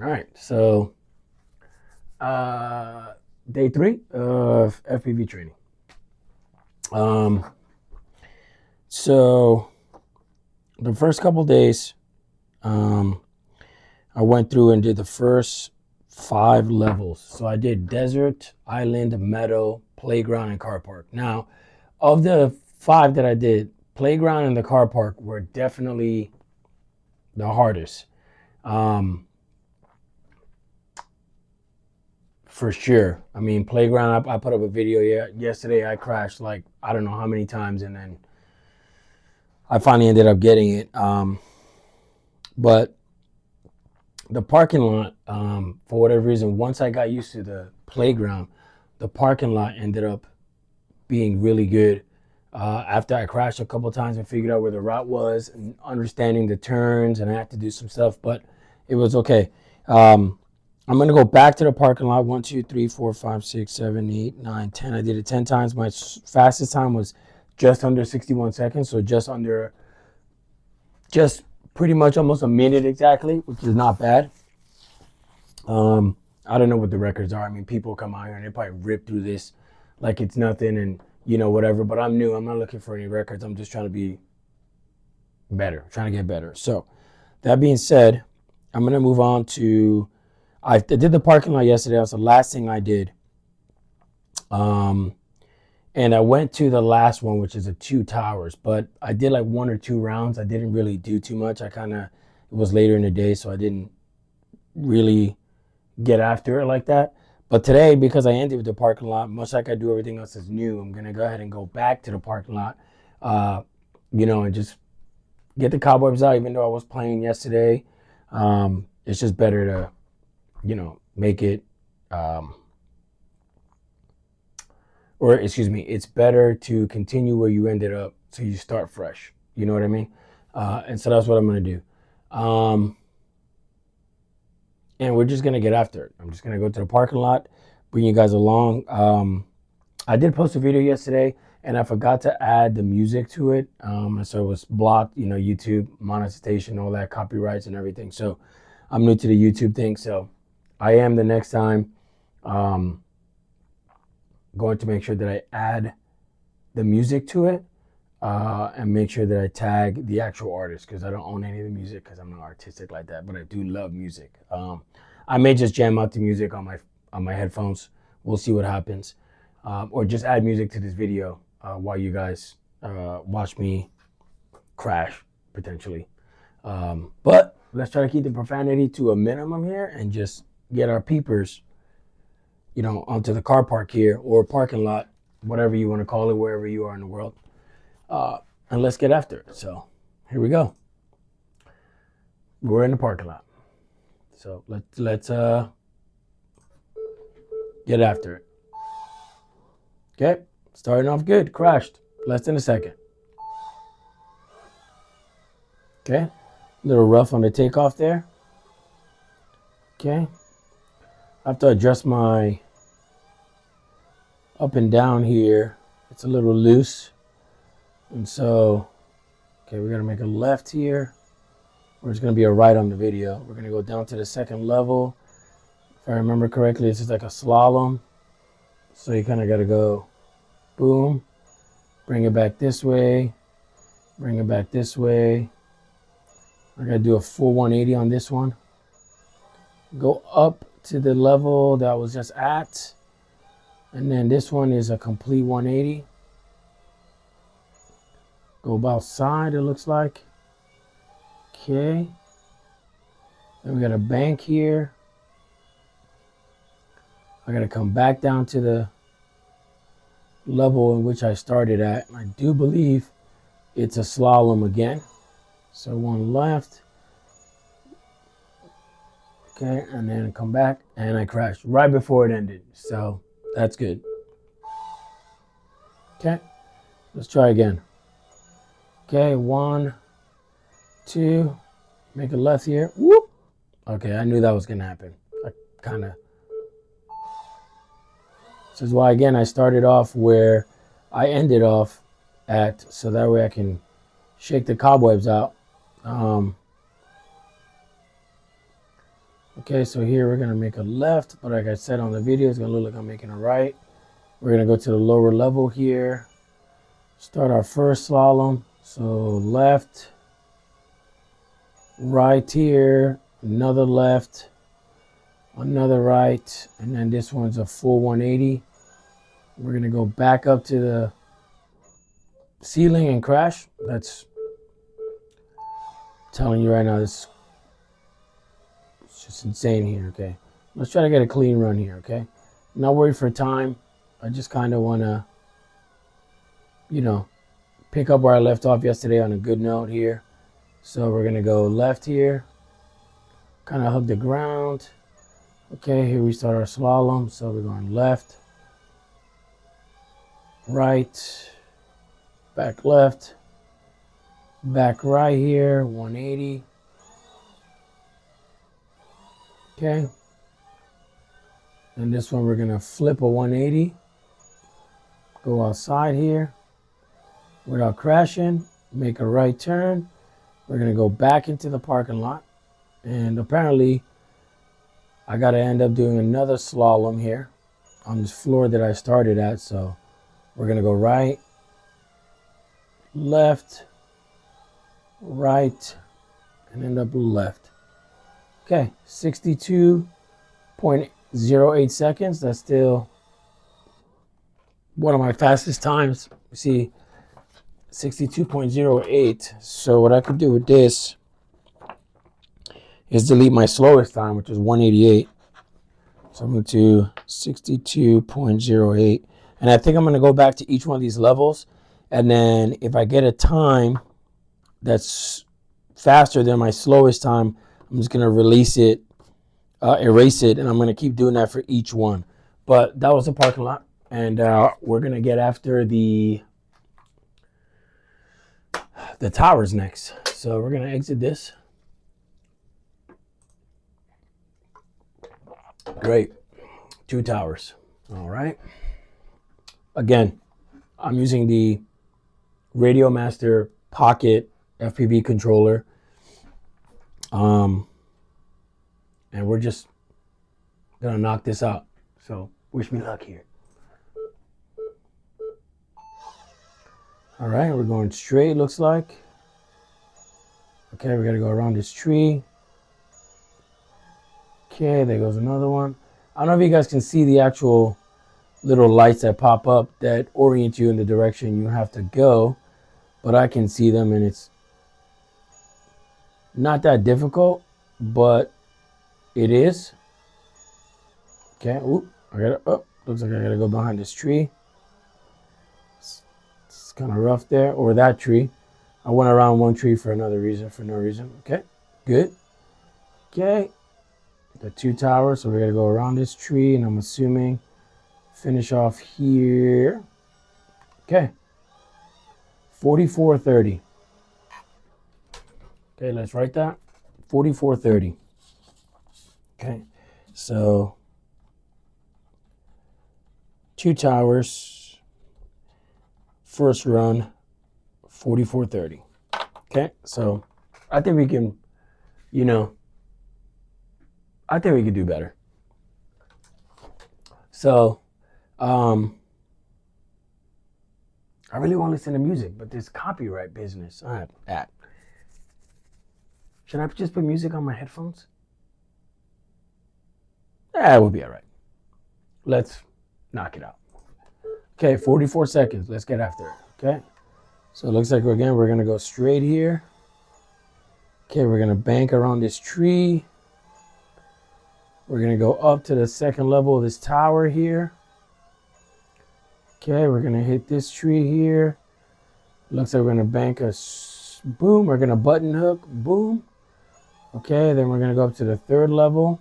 All right, so day 3 of FPV training. Um, so the first couple days, um, I went through and did the first 5 levels. So I did desert, island, meadow, playground, and car park. Now, of the 5 that I did, playground and the car park were definitely the hardest. Um, For sure. I mean, playground. I put up a video yesterday. I crashed like I don't know how many times, and then I finally ended up getting it. But the parking lot, for whatever reason, once I got used to the playground, the parking lot ended up being really good. After I crashed a couple times and figured out where the route was and understanding the turns, and I had to do some stuff, but it was okay. Um, I'm gonna go back to the parking lot. 1, 2, 3, 4, 5, 6, 7, 8, 9, 10. I did it 10 times. My fastest time was just under 61 seconds, so just pretty much almost a minute exactly, which is not bad. I don't know what the records are. I mean, people come out here and they probably rip through this like it's nothing, and whatever. But I'm new. I'm not looking for any records. I'm just trying to be better, trying to get better. So that being said, I'm gonna move on to. I did the parking lot yesterday. That was the last thing I did. Um, and I went to the last one, which is the 2 towers. But I did like 1 or 2 rounds. I didn't really do too much. It was later in the day, so I didn't really get after it like that. But today, because I ended with the parking lot, much like I do everything else that's new, I'm gonna go ahead and go back to the parking lot, uh, and just get the cobwebs out. Even though I was playing yesterday, it's just better to, make it, um, or excuse me, it's better to continue where you ended up, so you start fresh. You know what I mean? And so that's what I'm gonna do. Um, and we're just gonna get after it. I'm just gonna go to the parking lot, bring you guys along. I did post a video yesterday, and I forgot to add the music to it, and so it was blocked. YouTube monetization, all that, copyrights and everything. So I'm new to the YouTube thing, so I am the next time um, going to make sure that I add the music to it, and make sure that I tag the actual artist, because I don't own any of the music because I'm not artistic like that, but I do love music. I may just jam out the music on my headphones. We'll see what happens, or just add music to this video while you guys watch me crash potentially. But let's try to keep the profanity to a minimum here and just get our peepers, onto the car park here, or parking lot, whatever you want to call it, wherever you are in the world. And let's get after it. So here we go. We're in the parking lot. So let's get after it. Okay, starting off good. Crashed less than a second. Okay, a little rough on the takeoff there. Okay, I have to adjust my up and down here. It's a little loose, and so okay, we're gonna make a left here. Or it's gonna be a right on the video. We're gonna go down to the second level. If I remember correctly, it's just like a slalom. So you kind of gotta go boom, bring it back this way, bring it back this way. I gotta do a full 180 on this one. Go up to the level that I was just at. And then this one is a complete 180. Go about side, it looks like. Okay. Then we got a bank here. I gotta come back down to the level in which I started at. I do believe it's a slalom again. So one left. Okay, and then come back, and I crashed right before it ended. So that's good. Okay, let's try again. Okay, 1, 2, make a left here. Whoop. Okay, I knew that was gonna happen. I kind of. This is why, again, I started off where I ended off at, so that way I can shake the cobwebs out. Okay, so here we're gonna make a left, but like I said on the video, it's gonna look like I'm making a right. We're gonna go to the lower level here, start our first slalom. So left, right here, another left, another right, and then this one's a full 180. We're gonna go back up to the ceiling and crash. That's telling you right now, this is just insane here. Okay, let's try to get a clean run here. Okay, not worried for time. I just kind of want to, you know, pick up where I left off yesterday on a good note here. So we're gonna go left here, kind of hug the ground. Okay, here we start our slalom. So we're going left, right, back left, back right here, 180. Okay. And this one we're gonna flip a 180, go outside here without crashing, make a right turn. We're gonna go back into the parking lot. And apparently I gotta end up doing another slalom here on this floor that I started at. So we're gonna go right, left, right, and end up left. Okay, 62.08 seconds. That's still one of my fastest times. You see, 62.08. So what I could do with this is delete my slowest time, which is 188. So I'm going to 62.08. And I think I'm going to go back to each one of these levels. And then if I get a time that's faster than my slowest time, I'm just going to release it, erase it, and I'm going to keep doing that for each one. But that was the parking lot. And we're going to get after the towers next. So we're going to exit this. Great. 2 towers. All right. Again, I'm using the Radio Master Pocket FPV controller. And we're just going to knock this out. So wish me luck here. All right, we're going straight, looks like. Okay, we got to go around this tree. Okay, there goes another one. I don't know if you guys can see the actual little lights that pop up that orient you in the direction you have to go, but I can see them, and it's not that difficult, but it is. Okay, oop, looks like I gotta go behind this tree. It's kind of rough there, or that tree. I went around one tree for another reason, for no reason. Okay, good. Okay, the 2 towers, so we're gonna go around this tree, and I'm assuming finish off here. Okay, 44:30. Okay, let's write that. 44:30. Okay, so 2 towers, first run, 44:30. Okay, so I think we can, I think we could do better. So, I really want to listen to music, but this copyright business, should I just put music on my headphones? Yeah, it will be all right. Let's knock it out. Okay, 44 seconds. Let's get after it. Okay, so it looks like we're going to go straight here. Okay, we're going to bank around this tree. We're going to go up to the second level of this tower here. Okay, we're going to hit this tree here. Looks like we're going to bank a boom. We're going to button hook, boom. Okay, then we're going to go up to the third level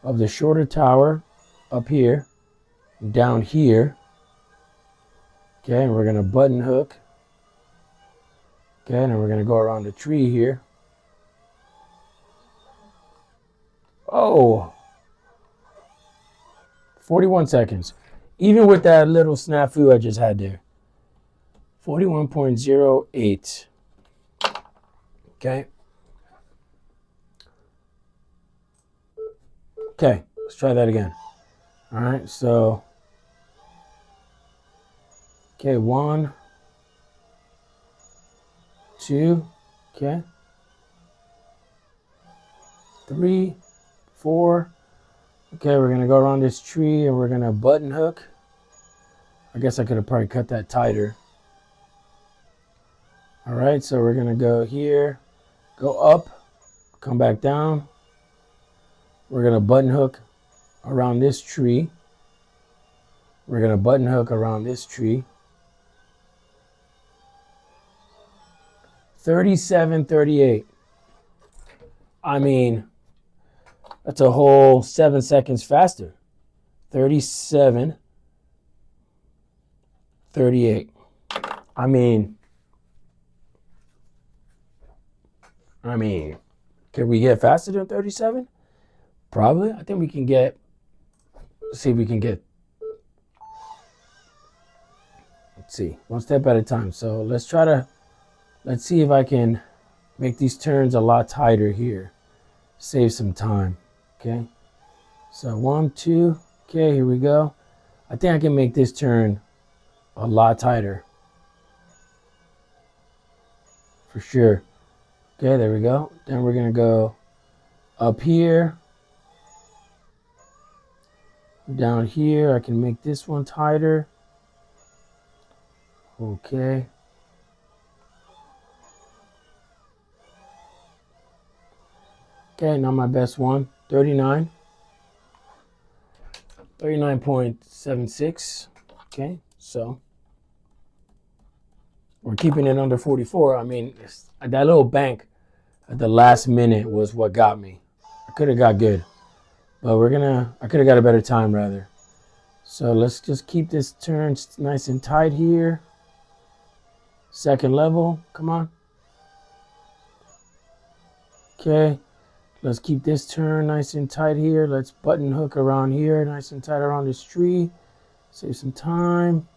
of the shorter tower up here, down here. Okay, and we're going to button hook. Okay, and then we're going to go around the tree here. Oh, 41 seconds. Even with that little snafu I just had there. 41.08. Okay. Okay, let's try that again. All right, so, okay, 1, 2, okay, 3, 4. Okay, we're gonna go around this tree and we're gonna button hook. I guess I could have probably cut that tighter. All right, so we're gonna go here, go up, come back down. We're gonna button hook around this tree. We're gonna button hook around this tree. 37, 38. I mean, that's a whole 7 seconds faster. 37, 38. I mean, can we get faster than 37? Probably. I think we can get, let's see if we can get, let's see, one step at a time. So let's see if I can make these turns a lot tighter here. Save some time. Okay. So 1, 2. Okay, here we go. I think I can make this turn a lot tighter. For sure. Okay, there we go. Then we're going to go up here. Down here, I can make this one tighter. Okay. Okay, now my best one, 39. 39.76. Okay, so we're keeping it under 44. I mean, that little bank at the last minute was what got me. I could have got good, but I could have got a better time rather. So let's just keep this turn nice and tight here. Second level, come on. Okay, let's keep this turn nice and tight here. Let's button hook around here, nice and tight around this tree. Save some time.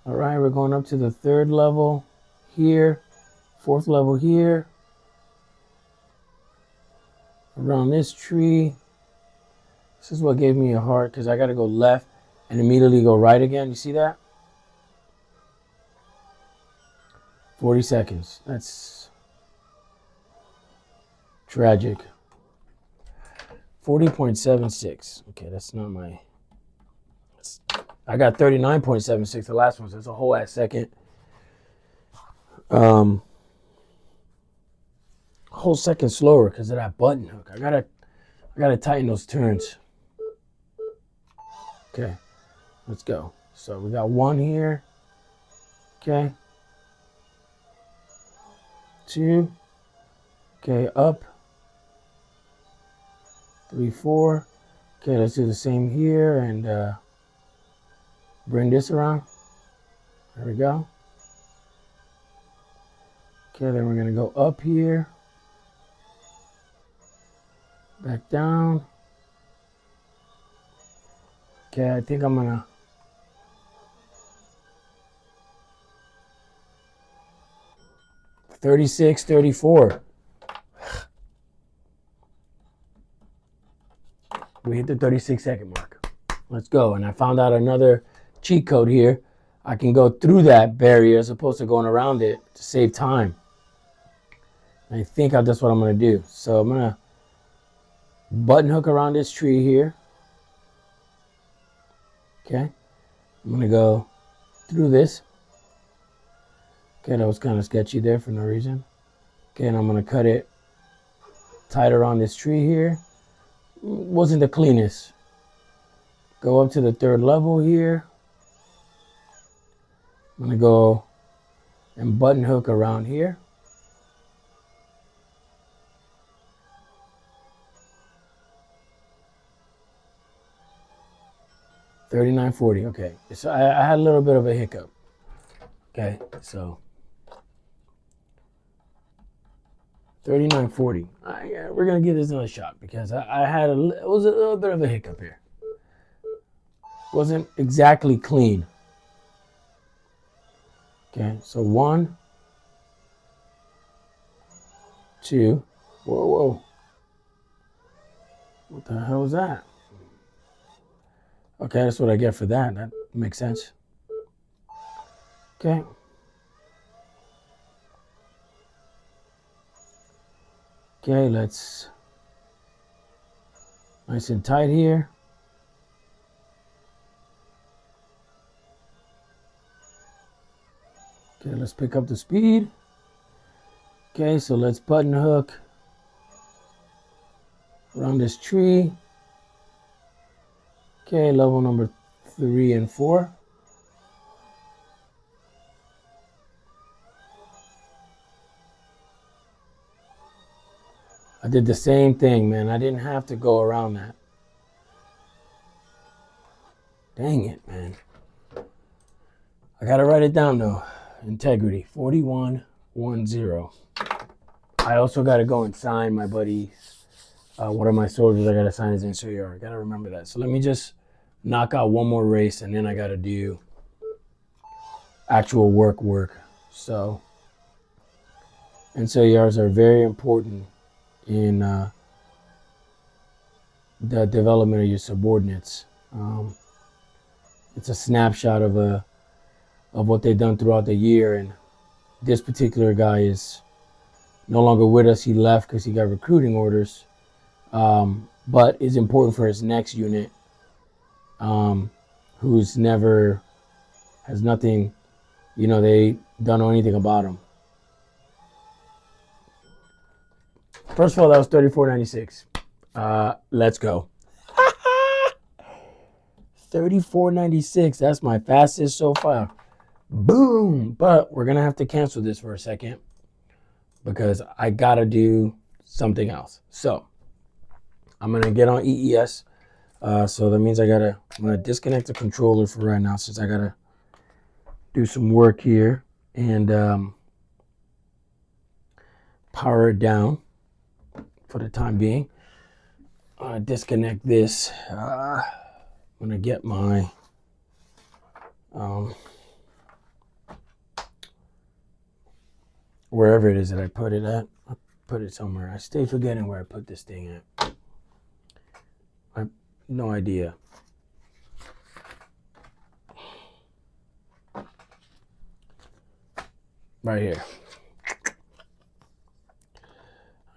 All right, we're going up to the third level here, fourth level here. Around this tree. This is what gave me a heart because I got to go left and immediately go right again. You see that? 40 seconds. That's tragic. 40.76. Okay, that's not my... I got 39.76 the last one, so it's a whole ass second. Whole second slower because of that button hook. I gotta tighten those turns. Okay, let's go. So we got 1 here. Okay. 2. Okay, up. 3, 4. Okay, let's do the same here and bring this around. There we go. Okay, then we're gonna go up here. Back down. Okay, I think I'm gonna... $36, $34. We hit the 36-second mark. Let's go. And I found out another cheat code here. I can go through that barrier as opposed to going around it to save time. I think that's what I'm going to do. So I'm going to button hook around this tree here. Okay. I'm going to go through this. Okay, that was kind of sketchy there for no reason. Okay, and I'm going to cut it tight around this tree here. Wasn't the cleanest. Go up to the third level here. I'm going to go and button hook around here. $39.40. Okay, so I had a little bit of a hiccup. Okay, so $39.40. We're gonna give this another shot because it was a little bit of a hiccup here. Wasn't exactly clean. Okay, so 1, 2, whoa. What the hell was that? Okay, that's what I get for that. That makes sense. Okay. Okay, let's nice and tight here. Okay, let's pick up the speed. Okay, so let's button hook around this tree. Okay, level number 3 and 4. I did the same thing, man. I didn't have to go around that. Dang it, man. I gotta write it down though. Integrity 4110. I also gotta go and sign my buddy, one of my soldiers. I gotta sign his NCR. I gotta remember that. So let me just knock out one more race, and then I gotta do actual work. So NCRs are very important in the development of your subordinates. It's a snapshot of what they've done throughout the year, and this particular guy is no longer with us. He left because he got recruiting orders, but is important for his next unit, who's never has nothing, they don't know anything about him. First of all, that was 34.96. Let's go. 34.96. That's my fastest so far. Boom. But we're going to have to cancel this for a second because I got to do something else. So I'm going to get on EES. So that means I'm going to disconnect the controller for right now, since I got to do some work here and power it down for the time being. Disconnect this. I'm going to get my wherever it is that I put it at. I put it somewhere. I stay forgetting where I put this thing at. I have no idea. Right here.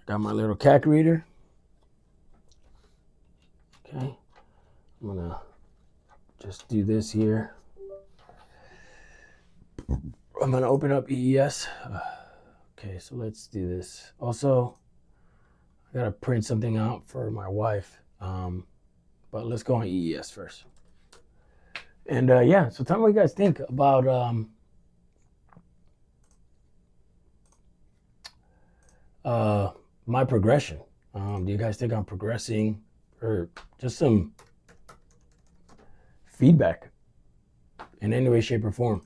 I got my little CAC reader. Okay. I'm going to just do this here. I'm going to open up EES. Okay, so let's do this. Also, I got to print something out for my wife. But let's go on EES first. And yeah, so tell me what you guys think about my progression. Do you guys think I'm progressing, or just some feedback in any way, shape, or form?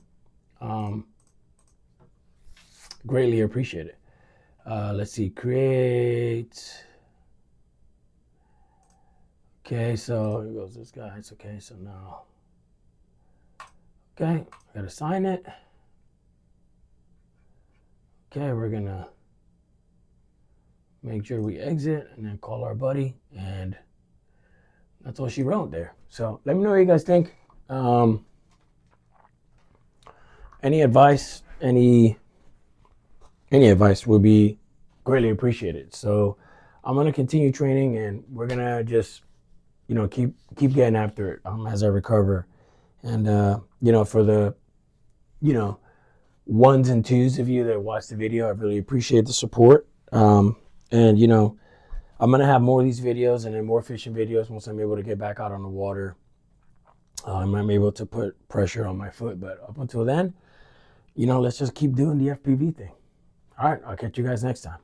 Greatly appreciate it. Let's see, create. Okay, so here goes this guy. It's okay, so now. Okay, I gotta sign it. Okay, we're gonna make sure we exit and then call our buddy, and that's all she wrote there. So let me know what you guys think. Any advice, any advice would be greatly appreciated. So I'm gonna continue training, and we're gonna just, keep getting after it as I recover. And for the, ones and twos of you that watch the video, I really appreciate the support. And I'm gonna have more of these videos, and then more fishing videos once I'm able to get back out on the water. I might be able to put pressure on my foot, but up until then, let's just keep doing the FPV thing. All right, I'll catch you guys next time.